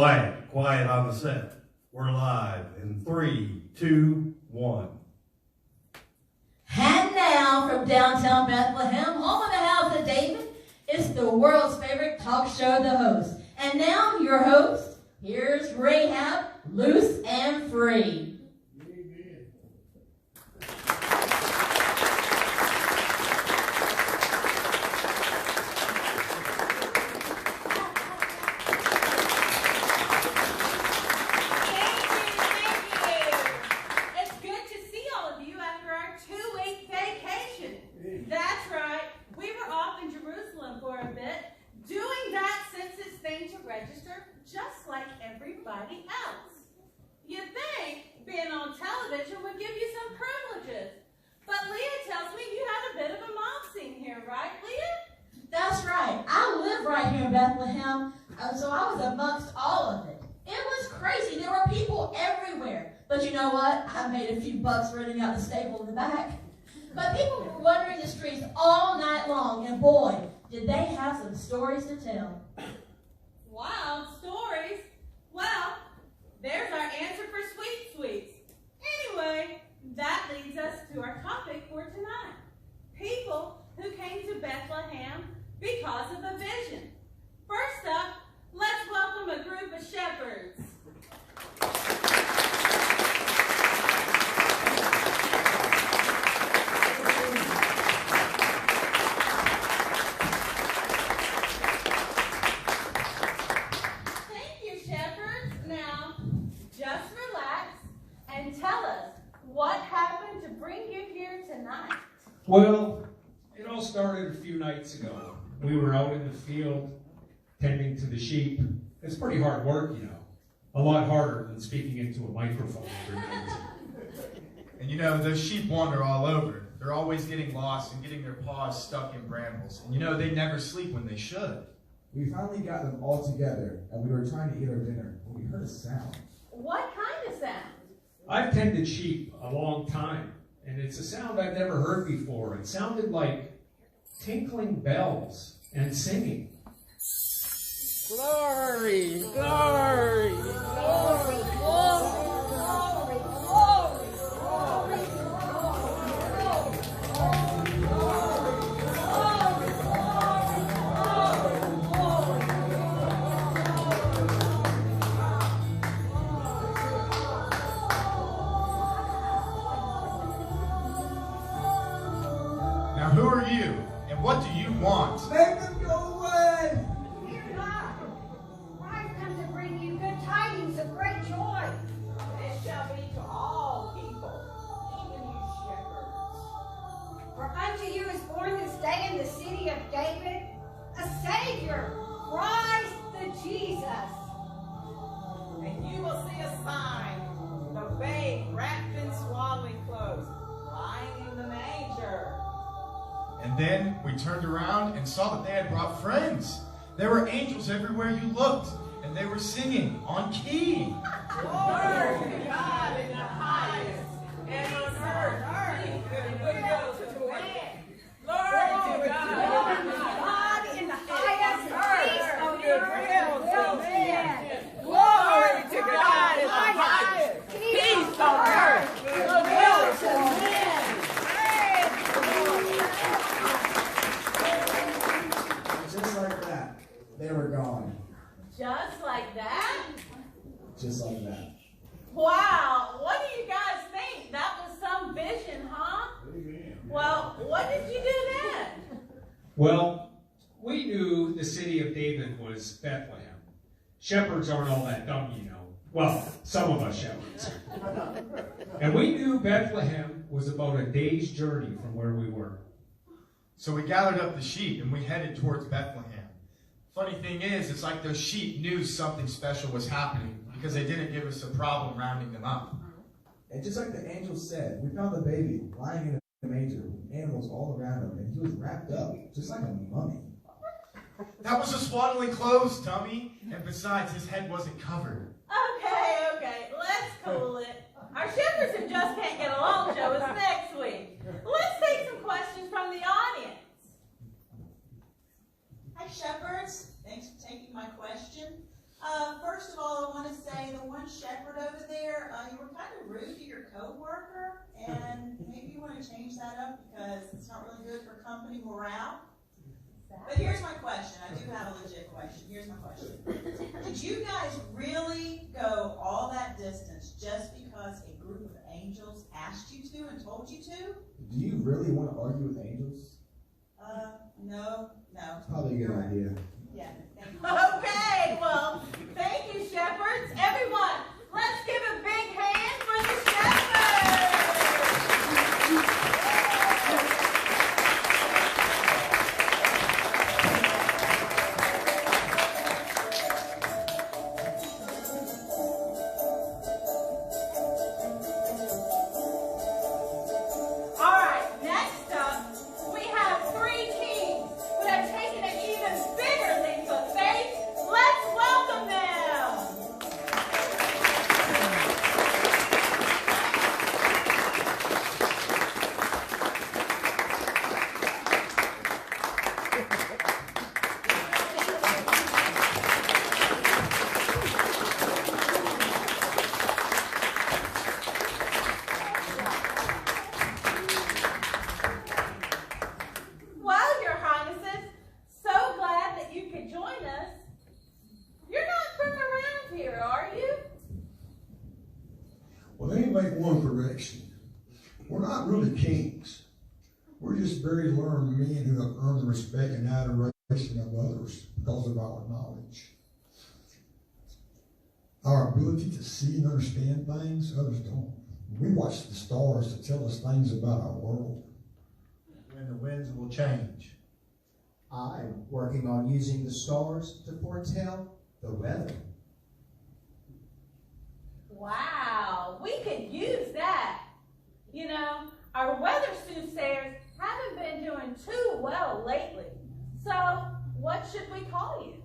Quiet, quiet on the set. We're live in 3, 2, 1. And now from downtown Bethlehem, home of the house of David, it's the world's favorite talk show, The Host. And now your host, here's Rahab, loose and free. Bethlehem, so I was amongst all of it. It was crazy. There were people everywhere. But you know what? I made a few bucks renting out the stable in the back. But people were wandering the streets all night long, and boy, did they have some stories to tell. Wild stories? Well, there's our answer for sweet sweets. Anyway, that leads us to our topic for tonight. People who came to Bethlehem because of a vision. First up, let's welcome a group of shepherds. Thank you, shepherds. Now, just relax and tell us what happened to bring you here tonight. Well, it all started a few nights ago. We were out in the field tending to the sheep. It's pretty hard work, you know. A lot harder than speaking into a microphone every night. And you know, those sheep wander all over. They're always getting lost and getting their paws stuck in brambles. And you know, they never sleep when they should. We finally got them all together, and we were trying to eat our dinner when we heard a sound. What kind of sound? I've tended sheep a long time, and it's a sound I've never heard before. It sounded like tinkling bells and singing. Glory, glory, glory, glory, glory, glory, Now who are you? And what do you want? Make them go away! Of great joy. This shall be to all people, even you shepherds. For unto you is born this day in the city of David a Savior, Christ the Jesus. And you will see a sign, the babe wrapped in swaddling clothes, lying in the manger. And then we turned around and saw that they had brought friends. There were angels everywhere you looked. And they were singing on key. Glory to God in the highest, and on earth, goodwill to men. Glory to God in the highest, peace on goodwill to men. Glory to God in the highest, peace on earth, goodwill to men. Just like that, they were gone. Just like that? Just like that. Wow, what do you guys think? That was some vision, huh? Well, what did you do then? Well, we knew the city of David was Bethlehem. Shepherds aren't all that dumb, you know. Well, some of us shepherds. And we knew Bethlehem was about a day's journey from where we were. So we gathered up the sheep and we headed towards Bethlehem. Funny thing is, it's like those sheep knew something special was happening because they didn't give us a problem rounding them up. And just like the angel said, we found the baby lying in a manger with animals all around him, and he was wrapped up just like a mummy. That was a swaddling clothes, dummy. And besides, his head wasn't covered. Okay, let's cool it. Our shepherds who just can't get along show us next week. Let's take some questions from the audience. Hi, shepherds. Thanks for taking my question. First of all, one shepherd over there, you were kind of rude to your coworker, and maybe you want to change that up because it's not really good for company morale. But here's my question. I do have a legit question. Here's my question. Did you guys really go all that distance just because a group of angels asked you to and told you to? Do you really want to argue with angels? No. Probably a good idea. Yeah. Thank you. Okay, well, thank you, shepherds. Everyone, let's give a big hand for the shepherds. All right, next up, we have three kings who have taken an even bigger leap of faith. Let's welcome them. Well, your highnesses, so glad that you could join us. You're not from around here, are you? Well, let me make one correction. We're not really kings. We're just very learned men who have earned the respect and adoration of others because of our knowledge. Our ability to see and understand things, others don't. We watch the stars to tell us things about our world. When the winds will change. I'm working on using the stars to foretell the weather. Wow, we could use that. You know, our weather soothsayers haven't been doing too well lately. So, what should we call you?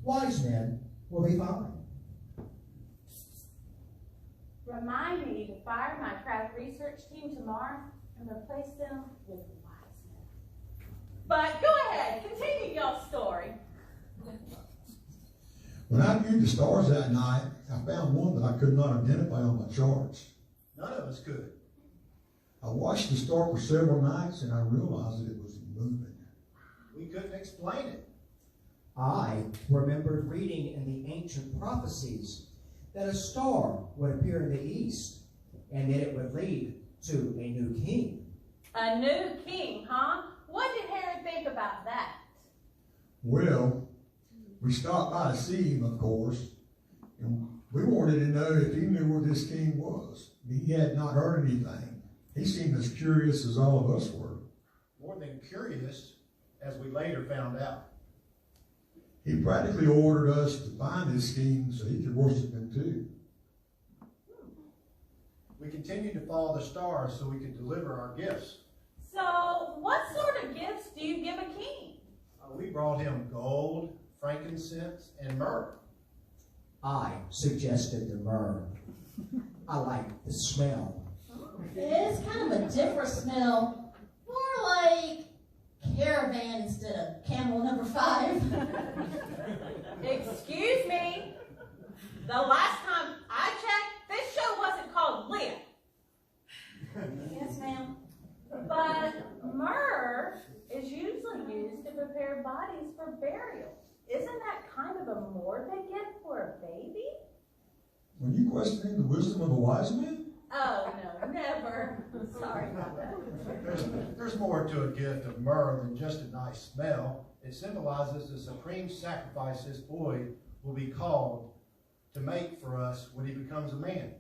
Wise men will be fine. Remind me to fire my craft research team tomorrow and replace them with wise men. But go ahead, continue your story. When I viewed the stars that night, I found one that I could not identify on my charts. None of us could. I watched the star for several nights and I realized that it was moving. We couldn't explain it. I remembered reading in the ancient prophecies that a star would appear in the east and that it would lead to a new king. A new king, huh? What did Herod think about that? Well, we stopped by to see him, of course, and we wanted to know if he knew where this king was. He had not heard anything. He seemed as curious as all of us were. More than curious, as we later found out. He practically ordered us to find this king so he could worship him too. We continued to follow the stars so we could deliver our gifts. So, what sort of gifts do you give a king? We brought him gold, frankincense, and myrrh. I suggested the myrrh. I like the smell. It's kind of a different smell. More like caravan instead of camel number 5. Excuse me. The last time I checked, this show wasn't called Leah. Yes, ma'am. But myrrh is usually used to prepare bodies for burial. Isn't that kind of a morbid gift for a baby? Were you questioning the wisdom of a wise man? Oh, no, never. Sorry about that. There's more to a gift of myrrh than just a nice smell. It symbolizes the supreme sacrifice this boy will be called to make for us when he becomes a man.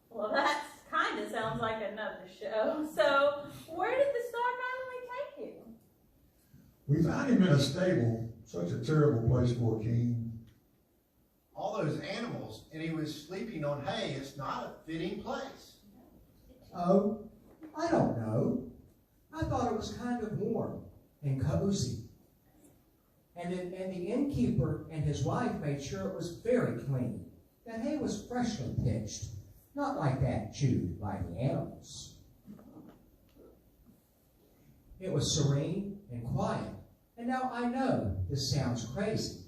Well, that kind of sounds like another show. So, where did the star finally take you? We found him in a stable, such a terrible place for a king. All those animals, and he was sleeping on hay. It's not a fitting place. Oh, I don't know. I thought it was kind of warm and cozy. And the innkeeper and his wife made sure it was very clean. The hay was freshly pitched, not like that chewed by the animals. It was serene and quiet. And now I know this sounds crazy,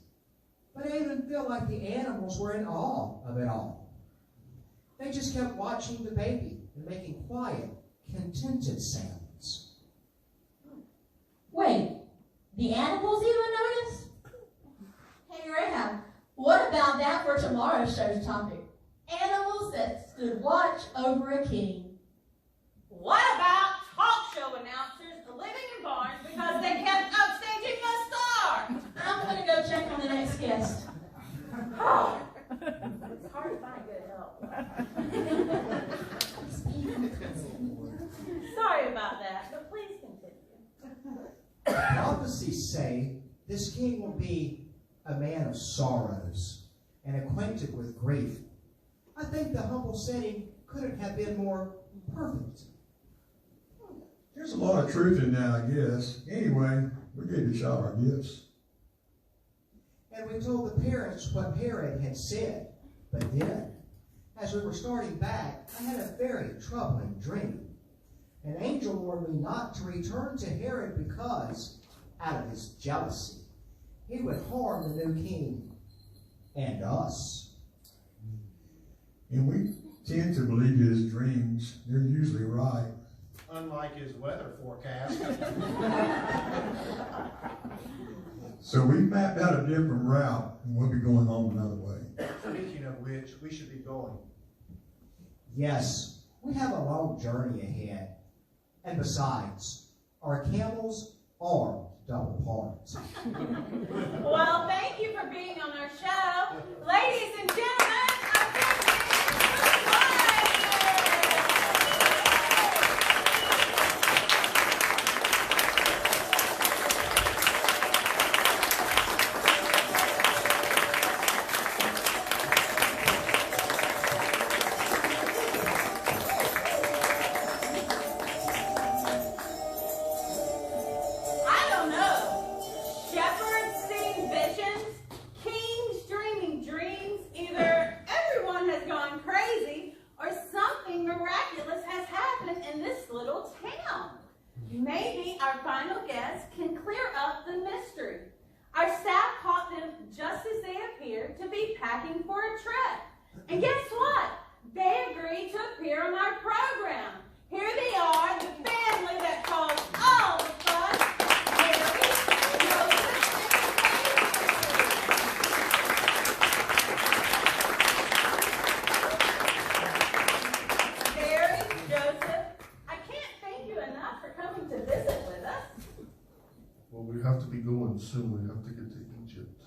But I even feel like the animals were in awe of it all. They just kept watching the baby and making quiet, contented sounds. Wait, the animals even noticed? Hey, Rahab, what about that for tomorrow's show's topic? Animals that stood watch over a king. What about talk show announcers living in barns because they kept upstaging a star? I'm going to go check on the next guest. It's hard to find good help. Sorry about that, but please continue. Prophecies say this king will be a man of sorrows and acquainted with grief. I think the humble setting couldn't have been more perfect. There's a lot of truth in that, I guess. Anyway, we gave the child our gifts. And we told the parents what Herod had said. But then, as we were starting back, I had a very troubling dream. An angel warned me not to return to Herod because, out of his jealousy, he would harm the new king and us. And we tend to believe his dreams. They're usually right. Unlike his weather forecast. So we mapped out a different route, and we'll be going home another way. Speaking of which, we should be going. Yes, we have a long journey ahead. And besides, our camels are double parts. Well, thank you for being on our show. Ladies and gentlemen, our maybe our final guest can clear up the mystery. Our staff caught them just as they appeared to be packing for a trip. And guess what? They agreed to appear on our program. Here they are, the family that caused all the fuss. Mary, Joseph, I can't thank you enough for coming to visit with us. Well, we have to be going soon. We have to get to Egypt.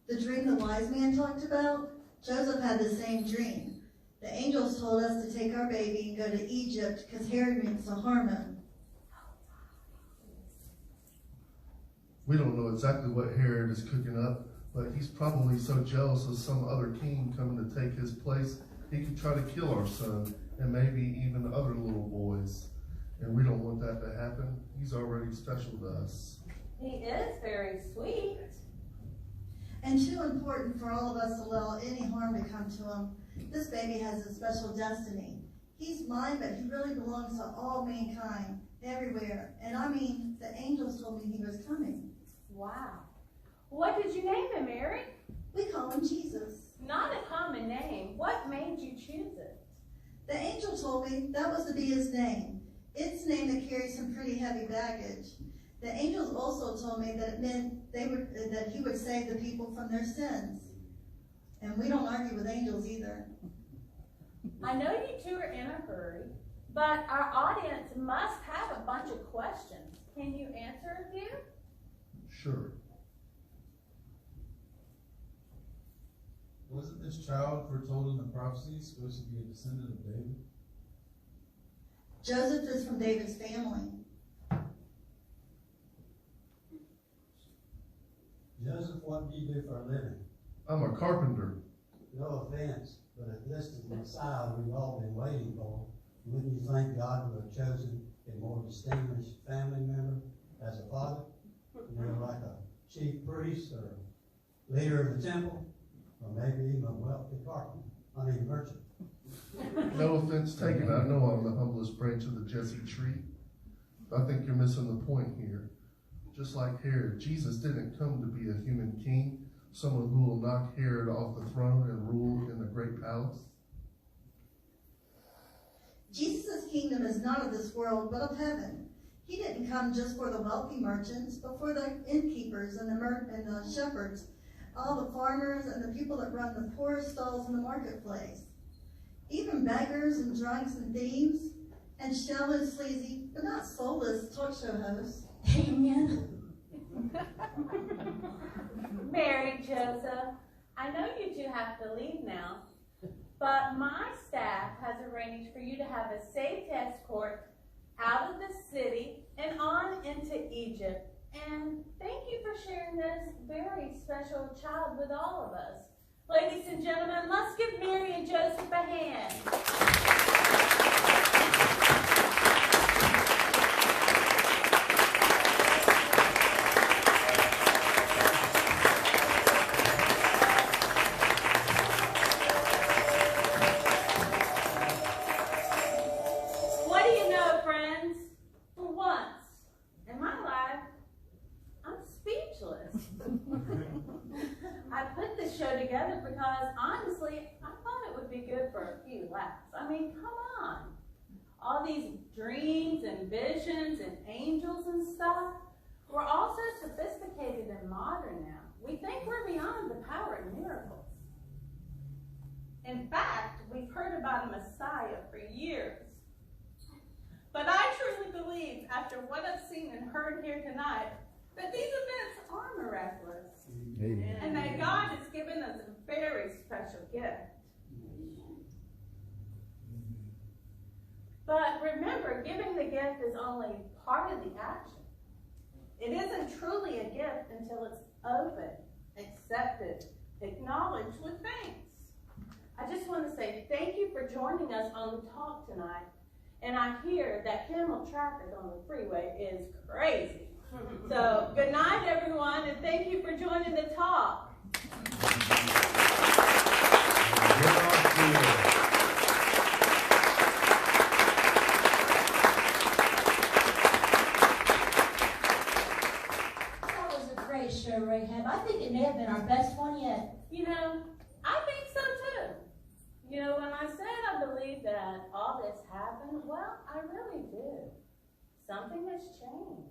The dream the wise man talked about, Joseph had the same dream. The angels told us to take our baby and go to Egypt because Herod means to harm him. We don't know exactly what Herod is cooking up, but he's probably so jealous of some other king coming to take his place, he could try to kill our son and maybe even other little boys. And we don't want that to happen. He's already special to us. He is very sweet. And too important for all of us to allow any harm to come to him. This baby has a special destiny. He's mine, but he really belongs to all mankind, everywhere. And I mean, the angels told me he was coming. Wow. What did you name him, Mary? We call him Jesus. Not a common name. What made you choose it? The angel told me that was to be his name. It's a name that carries some pretty heavy baggage. The angels also told me that it meant that he would save the people from their sins. And we don't argue with angels either. I know you two are in a hurry, but our audience must have a bunch of questions. Can you answer a few? Sure. Wasn't this child foretold in the prophecy supposed to be a descendant of David? Joseph is from David's family. Joseph, what do you do for a living? I'm a carpenter. No offense, but if this is the Messiah we've all been waiting for, wouldn't you think God would have chosen a more distinguished family member as a father? You know, like a chief priest or leader of the temple, or maybe even a wealthy merchant. No offense taken. I know I'm the humblest branch of the Jesse tree. I think you're missing the point here. Just like Herod, Jesus didn't come to be a human king, someone who will knock Herod off the throne and rule in the great palace? Jesus' kingdom is not of this world, but of heaven. He didn't come just for the wealthy merchants, but for the innkeepers and the shepherds, all the farmers and the people that run the poorest stalls in the marketplace. Even beggars and drunks and thieves, and shallow, sleazy, but not soulless talk show hosts. Amen. Mary, Joseph, I know you two have to leave now, but my staff has arranged for you to have a safe escort out of the city and on into Egypt. And thank you for sharing this very special child with all of us. Ladies and gentlemen, let's give Mary and Joseph a hand. What do you know, friends? For once in my life, I'm speechless. I put this show together because, honestly, I thought it would be good for a few laughs. I mean, come on. All these dreams and visions and angels and stuff, we're all so sophisticated and modern now. We think we're beyond the power of miracles. In fact, we've heard about a Messiah for years. But I truly believe, after what I've seen and heard here tonight, that these events are miraculous. Amen. And that God has given us a very special gift. But remember, giving the gift is only part of the action. It isn't truly a gift until it's opened, accepted, acknowledged with thanks. I just want to say thank you for joining us on the talk tonight. And I hear that camel traffic on the freeway is crazy. So good night, everyone, and thank you for joining the talk. That was a great show, Rahab. I think it may have been our best one yet. You know, I think so too. You know, when I said I believe that all this happened, well, I really do. Something has changed.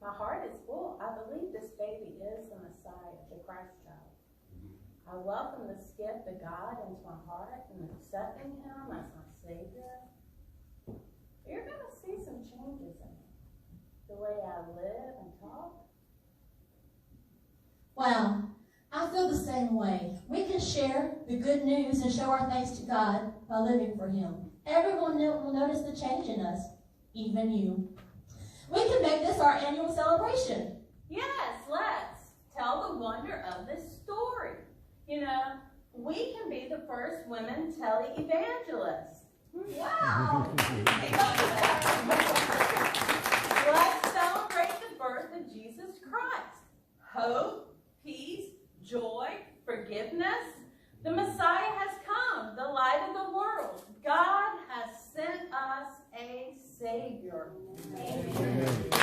My heart is full. I believe this baby is the Messiah, the Christ child. I welcome this gift of God into my heart and accepting him as my Savior. You're going to see some changes in me, the way I live and talk. Well, I feel the same way. We can share the good news and show our thanks to God by living for him. Everyone will notice the change in us, even you. We can make this our annual celebration. Yes, let's tell the wonder of this story. You know, we can be the first women tele-evangelists. Wow! Let's celebrate the birth of Jesus Christ. Hope, peace, joy, forgiveness. The Messiah has come, the light of the world. God has sent us a Savior. Amen.